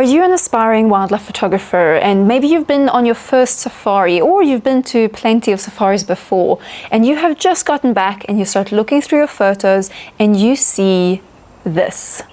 Are you an aspiring wildlife photographer and maybe you've been on your first safari or you've been to plenty of safaris before and you have just gotten back and you start looking through your photos and you see this?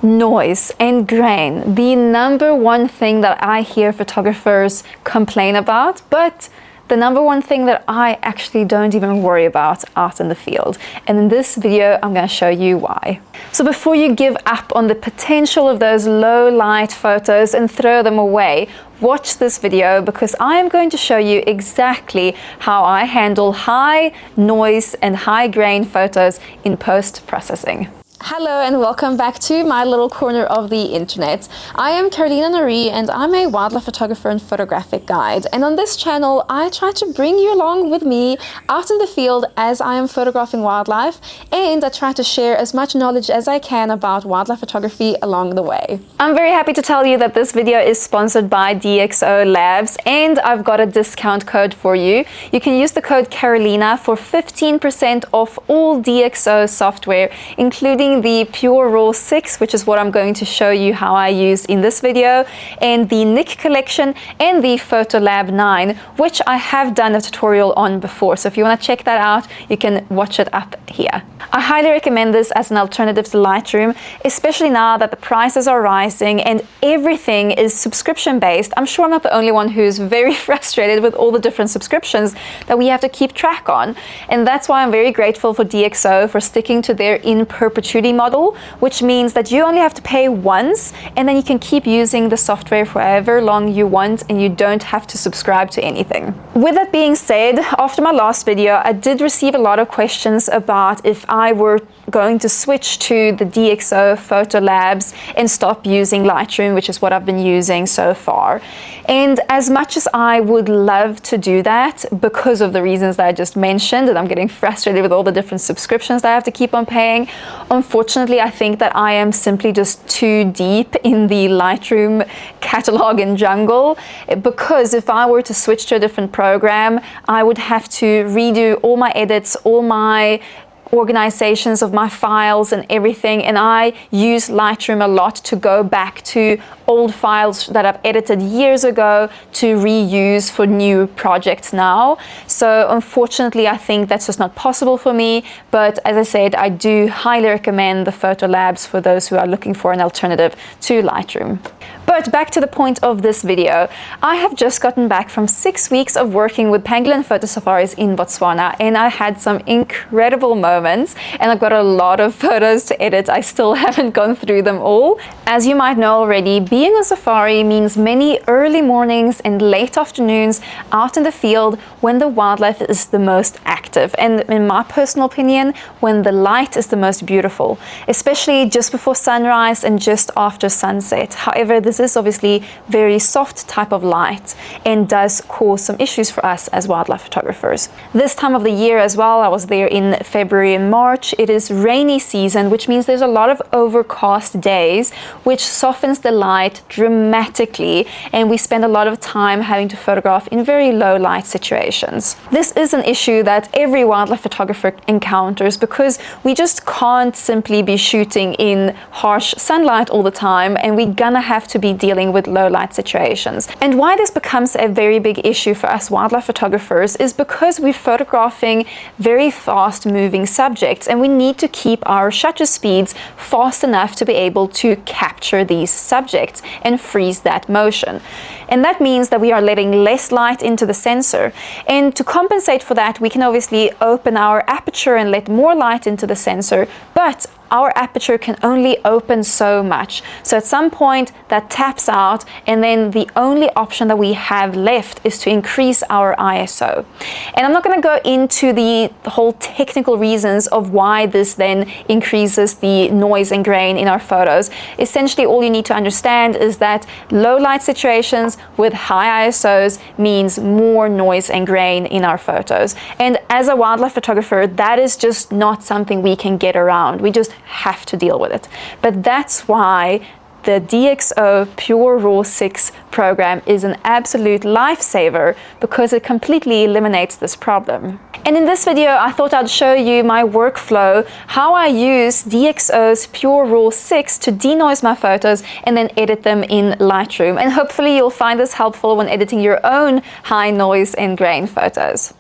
Noise and grain, the number one thing that I hear photographers complain about, but the number one thing that I actually don't even worry about out in the field. And in this video, I'm going to show you why. So before you give up on the potential of those low light photos and throw them away, watch this video because I am going to show you exactly how I handle high noise and high grain photos in post-processing. Hello and welcome back to my little corner of the internet. I am Carolina Nari and I'm a wildlife photographer and photographic guide. And on this channel, I try to bring you along with me out in the field as I am photographing wildlife, and I try to share as much knowledge as I can about wildlife photography along the way. I'm very happy to tell you that this video is sponsored by DxO Labs and I've got a discount code for you. You can use the code Carolina for 15% off all DxO software, including the PureRAW 6, which is what I'm going to show you how I use in this video, and the Nick collection and the PhotoLab 9, which I have done a tutorial on before. So if you want to check that out, you can watch it up here. I highly recommend this as an alternative to Lightroom, especially now that the prices are rising and everything is subscription based. I'm sure I'm not the only one who's very frustrated with all the different subscriptions that we have to keep track on. And that's why I'm very grateful for DxO for sticking to their in perpetuity model, which means that you only have to pay once and then you can keep using the software for however long you want and you don't have to subscribe to anything. With that being said, after my last video, I did receive a lot of questions about if I were going to switch to the DxO Photo Labs and stop using Lightroom, which is what I've been using so far. And as much as I would love to do that because of the reasons that I just mentioned, and I'm getting frustrated with all the different subscriptions that I have to keep on paying, unfortunately, I think that I am simply just too deep in the Lightroom catalog and jungle, because if I were to switch to a different program, I would have to redo all my edits, all my organizations of my files and everything, and I use Lightroom a lot to go back to old files that I've edited years ago to reuse for new projects now. So unfortunately, I think that's just not possible for me, but as I said, I do highly recommend the Photo Labs for those who are looking for an alternative to Lightroom. But back to the point of this video, I have just gotten back from 6 weeks of working with pangolin photo safaris in Botswana, and I had some incredible moments, and I've got a lot of photos to edit. I still haven't gone through them all. As you might know already, being on safari means many early mornings and late afternoons out in the field when the wildlife is the most active, and in my personal opinion, when the light is the most beautiful, especially just before sunrise and just after sunset. However, this is obviously very soft type of light and does cause some issues for us as wildlife photographers. This time of the year as well, I was there in February and March. It is rainy season, which means there's a lot of overcast days, which softens the light dramatically, and we spend a lot of time having to photograph in very low light situations. This is an issue that every wildlife photographer encounters because we just can't simply be shooting in harsh sunlight all the time, and we're gonna have to be dealing with low light situations. And why this becomes a very big issue for us wildlife photographers is because we're photographing very fast moving subjects, and we need to keep our shutter speeds fast enough to be able to capture these subjects and freeze that motion. And that means that we are letting less light into the sensor. And to compensate for that, we can obviously open our aperture and let more light into the sensor, but our aperture can only open so much. So at some point that taps out, and then the only option that we have left is to increase our ISO. And I'm not going to go into the whole technical reasons of why this then increases the noise and grain in our photos. Essentially, all you need to understand is that low light situations with high ISOs means more noise and grain in our photos. And as a wildlife photographer, that is just not something we can get around. We just have to deal with it. But that's why the DxO PureRAW 6 program is an absolute lifesaver because it completely eliminates this problem. And in this video, I thought I'd show you my workflow, how I use DxO's PureRAW 6 to denoise my photos and then edit them in Lightroom. And hopefully you'll find this helpful when editing your own high noise and grain photos.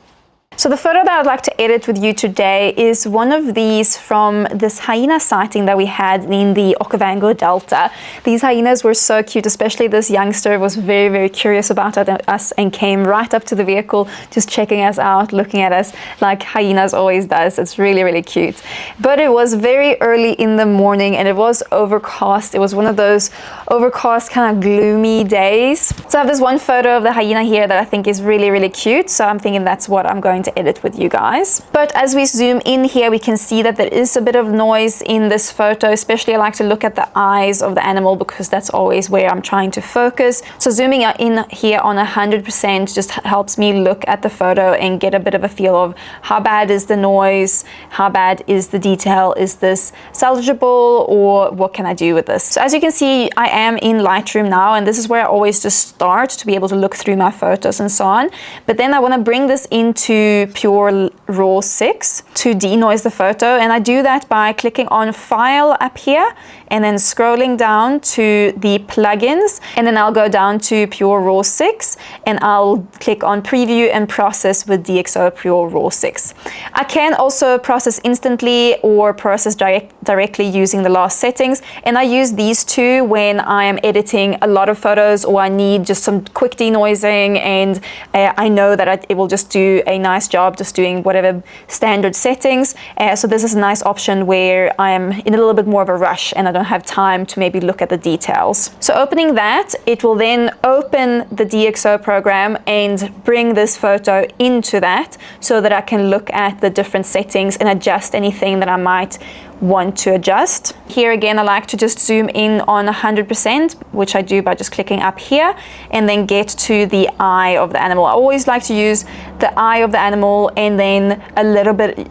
So the photo that I'd like to edit with you today is one of these from this hyena sighting that we had in the Okavango Delta. These hyenas were so cute, especially this youngster was very, very curious about us and came right up to the vehicle, just checking us out, looking at us like hyenas always does. It's really, really cute. But it was very early in the morning and it was overcast. It was one of those overcast kind of gloomy days. So I have this one photo of the hyena here that I think is really, really cute. So I'm thinking that's what I'm going to edit with you guys. But as we zoom in here, we can see that there is a bit of noise in this photo. Especially I like to look at the eyes of the animal because that's always where I'm trying to focus. So zooming in here on 100% just helps me look at the photo and get a bit of a feel of how bad is the noise, how bad is the detail, is this salvageable, or what can I do with this? So as you can see, I am in Lightroom now, and this is where I always just start to be able to look through my photos and so on. But then I want to bring this into PureRAW 6 to denoise the photo, and I do that by clicking on File up here and then scrolling down to the plugins, and then I'll go down to PureRAW 6 and I'll click on Preview and Process with DxO PureRAW 6. I can also process instantly or process directly using the last settings, and I use these two when I am editing a lot of photos or I need just some quick denoising and I know that it will just do a nice job just doing whatever standard settings. So this is a nice option where I am in a little bit more of a rush and I don't have time to maybe look at the details. So opening that, it will then open the DxO program and bring this photo into that so that I can look at the different settings and adjust anything that I might want to adjust. Here again, I like to just zoom in on 100%, which I do by just clicking up here and then get to the eye of the animal. I always like to use the eye of the animal and then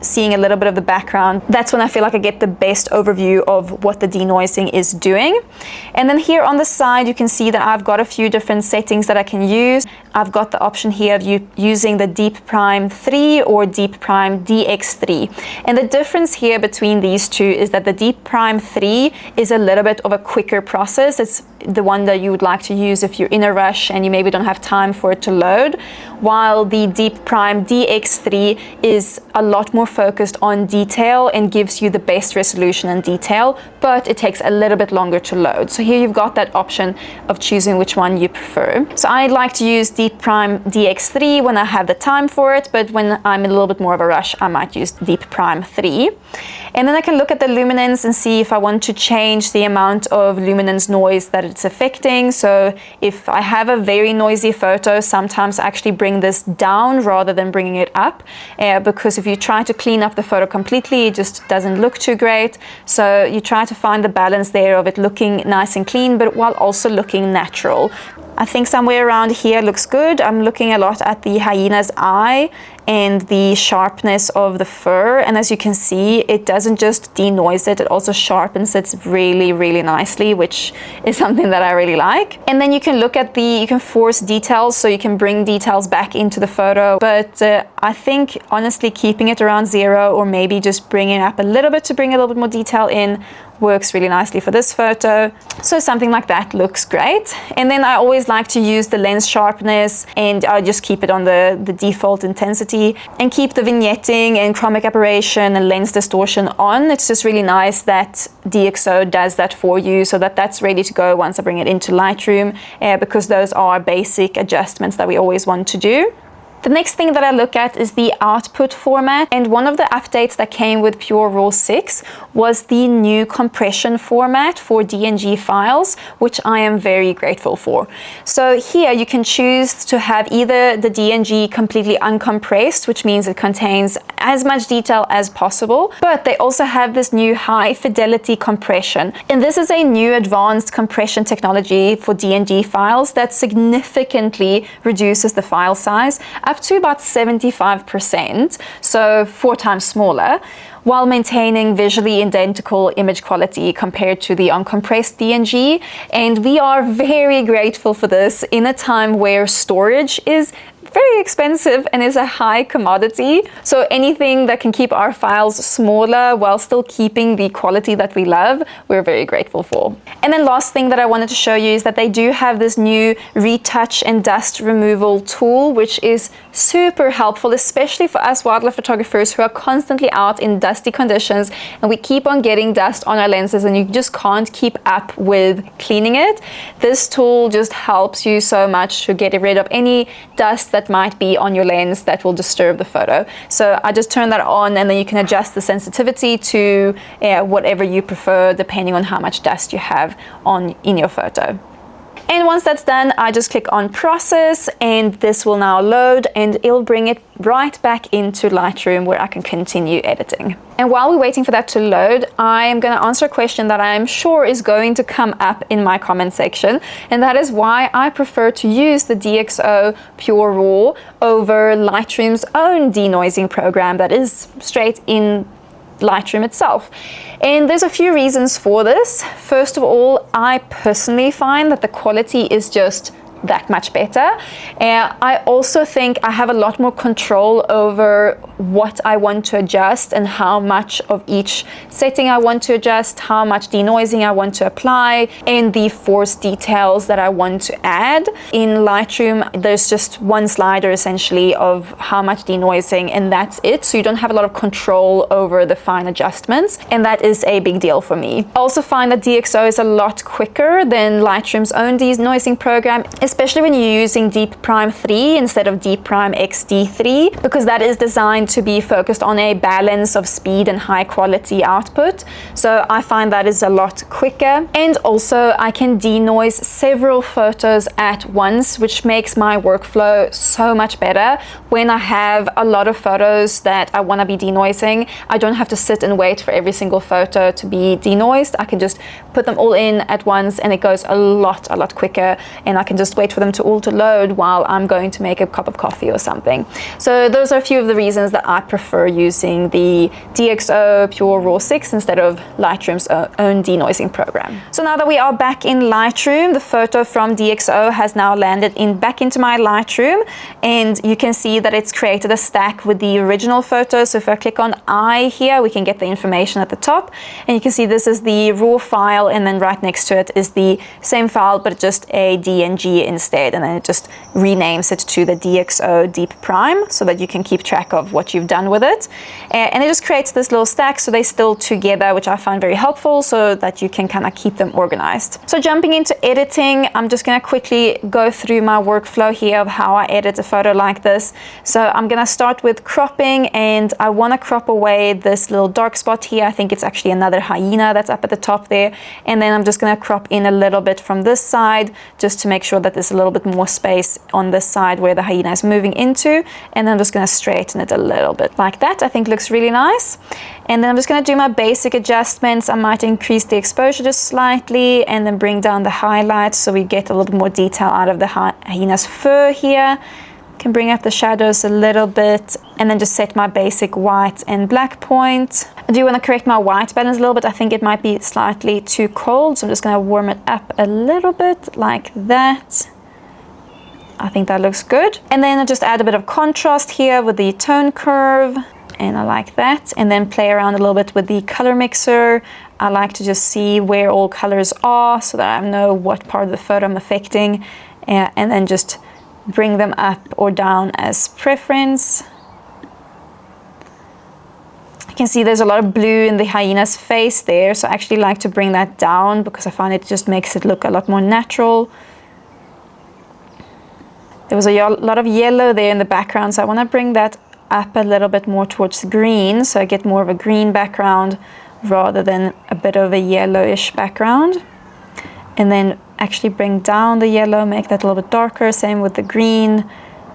seeing a little bit of the background. That's when I feel like I get the best overview of what the denoising is doing. And then here on the side, you can see that I've got a few different settings that I can use. I've got the option here of using the Deep Prime 3 or Deep Prime DX3. And the difference here between these two is that the Deep Prime 3 is a little bit of a quicker process. It's the one that you would like to use if you're in a rush and you maybe don't have time for it to load, while the Deep Prime DX3 is a lot more focused on detail and gives you the best resolution and detail, but it takes a little bit longer to load. So here you've got that option of choosing which one you prefer. So I like to use Deep Prime DX3 when I have the time for it, but when I'm in a little bit more of a rush, I might use Deep Prime 3. And then I can look at the luminance and see if I want to change the amount of luminance noise that it's affecting. So if I have a very noisy photo, sometimes I actually bring this down rather than bringing it up, because if you try to clean up the photo completely, it just doesn't look too great. So you try to find the balance there of it looking nice and clean, but while also looking natural. I think somewhere around here looks good. I'm looking a lot at the hyena's eye and the sharpness of the fur, and as you can see, it doesn't just denoise it, it also sharpens it really, really nicely, which is something that I really like. And then you can look at you can force details, so you can bring details back into the photo, but I think honestly keeping it around 0 or maybe just bringing it up a little bit to bring a little bit more detail in works really nicely for this photo. So something like that looks great. And then I always like to use the lens sharpness, and I just keep it on the default intensity and keep the vignetting and chromic aberration and lens distortion on. It's just really nice that DxO does that for you so that that's ready to go once I bring it into Lightroom, because those are basic adjustments that we always want to do. The next thing that I look at is the output format, and one of the updates that came with PureRAW 6 was the new compression format for DNG files, which I am very grateful for. So here you can choose to have either the DNG completely uncompressed, which means it contains as much detail as possible, but they also have this new high fidelity compression. And this is a new advanced compression technology for DNG files that significantly reduces the file size. up to about 75%, so 4 times smaller, while maintaining visually identical image quality compared to the uncompressed DNG. And we are very grateful for this in a time where storage is very expensive and is a high commodity. So anything that can keep our files smaller while still keeping the quality that we love, we're very grateful for. And then last thing that I wanted to show you is that they do have this new retouch and dust removal tool, which is super helpful, especially for us wildlife photographers who are constantly out in dusty conditions and we keep on getting dust on our lenses and you just can't keep up with cleaning it. This tool just helps you so much to get rid of any dust that might be on your lens that will disturb the photo. So I just turn that on and then you can adjust the sensitivity to whatever you prefer depending on how much dust you have in your photo. And once that's done, I just click on process and this will now load and it'll bring it right back into Lightroom where I can continue editing. And while we're waiting for that to load, I am going to answer a question that I'm sure is going to come up in my comment section, and that is why I prefer to use the DxO PureRAW over Lightroom's own denoising program that is straight in Lightroom itself. And there's a few reasons for this. First of all, I personally find that the quality is just that much better. I also think I have a lot more control over what I want to adjust and how much of each setting I want to adjust, how much denoising I want to apply, and the force details that I want to add. In Lightroom, there's just one slider essentially of how much denoising and that's it. So you don't have a lot of control over the fine adjustments, and that is a big deal for me. I also find that DxO is a lot quicker than Lightroom's own denoising program, especially when you're using Deep Prime 3 instead of Deep Prime XD3, because that is designed to be focused on a balance of speed and high quality output. So I find that is a lot quicker. And also I can denoise several photos at once, which makes my workflow so much better. When I have a lot of photos that I want to be denoising, I don't have to sit and wait for every single photo to be denoised. I can just put them all in at once and it goes a lot quicker, and I can just wait for them to all to load while I'm going to make a cup of coffee or something. So those are a few of the reasons that I prefer using the DxO PureRAW 6 instead of Lightroom's own denoising program. So now that we are back in Lightroom, the photo from DxO has now landed back into my Lightroom, and you can see that it's created a stack with the original photo. So if I click on I here, we can get the information at the top, and you can see this is the raw file, and then right next to it is the same file but just a DNG instead, and then it just renames it to the DxO Deep Prime so that you can keep track of what you've done with it. And it just creates this little stack so they're still together, which I find very helpful so that you can kind of keep them organized. So jumping into editing, I'm just going to quickly go through my workflow here of how I edit a photo like this. So I'm going to start with cropping, and I want to crop away this little dark spot here. I think it's actually another hyena that's up at the top there. And then I'm just going to crop in a little bit from this side just to make sure that there's a little bit more space on this side where the hyena is moving into, and then I'm just going to straighten it a little bit like that. I think looks really nice. And then I'm just going to do my basic adjustments. I might increase the exposure just slightly and then bring down the highlights so we get a little bit more detail out of the hyena's fur here. Can bring up the shadows a little bit, and then just set my basic white and black point. I do want to correct my white balance a little bit. I think it might be slightly too cold, so I'm just going to warm it up a little bit like that. I think that looks good. And then I just add a bit of contrast here with the tone curve, and I like that. And then play around a little bit with the color mixer. I like to just see where all colors are so that I know what part of the photo I'm affecting, and then just bring them up or down as preference. You can see there's a lot of blue in the hyena's face there, so I actually like to bring that down because I find it just makes it look a lot more natural. There was a lot of yellow there in the background, so I want to bring that up a little bit more towards green, so I get more of a green background rather than a bit of a yellowish background. And then actually bring down the yellow, make that a little bit darker, same with the green,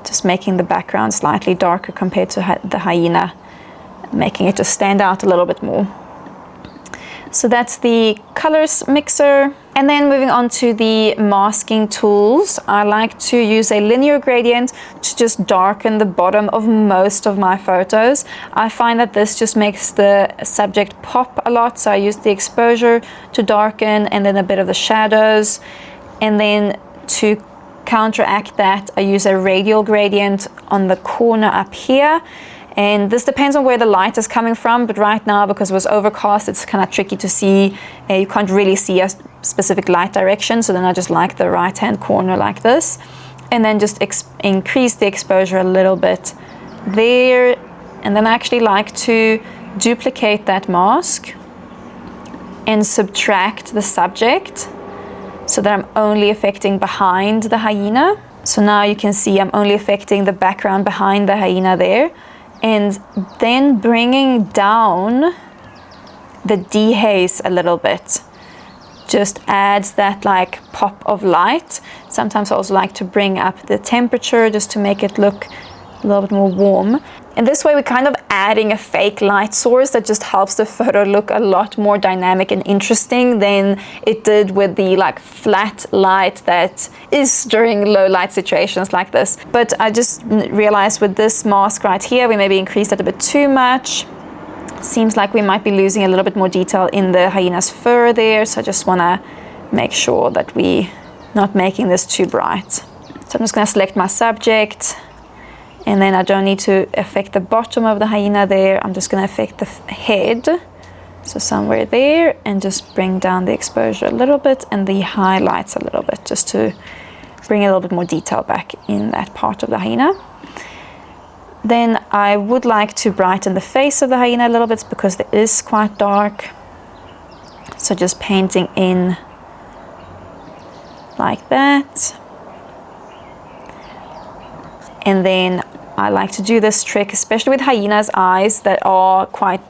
just making the background slightly darker compared to the hyena, making it just stand out a little bit more. So that's the colors mixer. And then moving on to the masking tools, I like to use a linear gradient to just darken the bottom of most of my photos. I find that this just makes the subject pop a lot, so I use the exposure to darken and then a bit of the shadows. And then to counteract that, I use a radial gradient on the corner up here. And this depends on where the light is coming from, but right now, because it was overcast, it's kind of tricky to see. You can't really see a specific light direction, so then I just like the right-hand corner like this. And then just increase the exposure a little bit there. And then I actually like to duplicate that mask and subtract the subject so that I'm only affecting behind the hyena. So now you can see I'm only affecting the background behind the hyena there. And then bringing down the dehaze a little bit just adds that like pop of light. Sometimes I also like to bring up the temperature just to make it look a little bit more warm. And this way we're kind of adding a fake light source that just helps the photo look a lot more dynamic and interesting than it did with the like flat light that is during low light situations like this. But I just realized with this mask right here, we maybe increased it a bit too much. Seems like we might be losing a little bit more detail in the hyena's fur there. So I just want to make sure that we're not making this too bright. So I'm just going to select my subject. And then I don't need to affect the bottom of the hyena there. I'm just going to affect the head. So somewhere there, and just bring down the exposure a little bit and the highlights a little bit, just to bring a little bit more detail back in that part of the hyena. Then I would like to brighten the face of the hyena a little bit because it is quite dark. So just painting in like that. And then I like to do this trick, especially with hyenas' eyes that are quite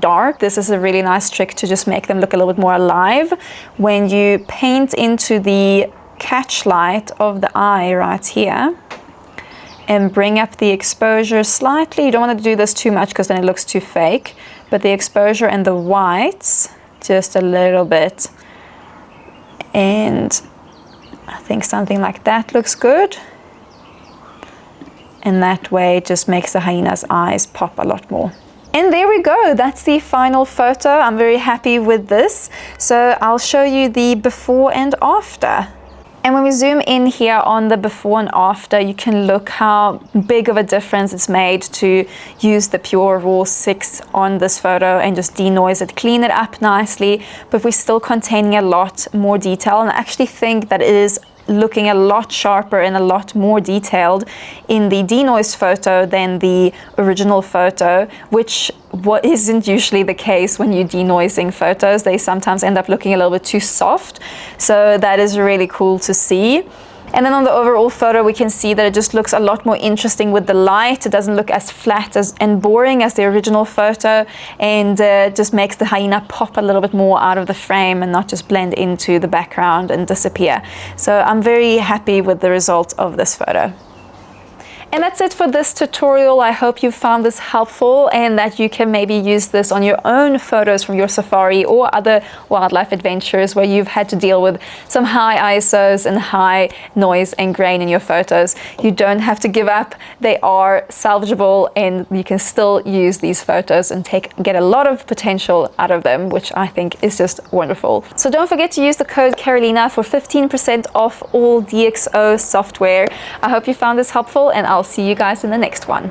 dark. This is a really nice trick to just make them look a little bit more alive. When you paint into the catch light of the eye right here and bring up the exposure slightly. You don't want to do this too much because then it looks too fake. But the exposure and the whites, just a little bit. And I think something like that looks good. And that way it just makes the hyena's eyes pop a lot more. And there we go, that's the final photo. I'm very happy with this. So I'll show you the before and after. And when we zoom in here on the before and after, you can look how big of a difference it's made to use the PureRAW 6 on this photo and just denoise it, clean it up nicely, but we're still containing a lot more detail. And I actually think that it is looking a lot sharper and a lot more detailed in the denoised photo than the original photo, which isn't usually the case when you're denoising photos. They sometimes end up looking a little bit too soft. So that is really cool to see. And then on the overall photo, we can see that it just looks a lot more interesting with the light. It doesn't look as flat and boring as the original photo, and just makes the hyena pop a little bit more out of the frame and not just blend into the background and disappear. So I'm very happy with the result of this photo. And that's it for this tutorial. I hope you found this helpful and that you can maybe use this on your own photos from your safari or other wildlife adventures where you've had to deal with some high ISOs and high noise and grain in your photos. You don't have to give up. They are salvageable and you can still use these photos and get a lot of potential out of them, which I think is just wonderful. So don't forget to use the code Carolina for 15% off all DxO software. I hope you found this helpful, and I'll see you guys in the next one.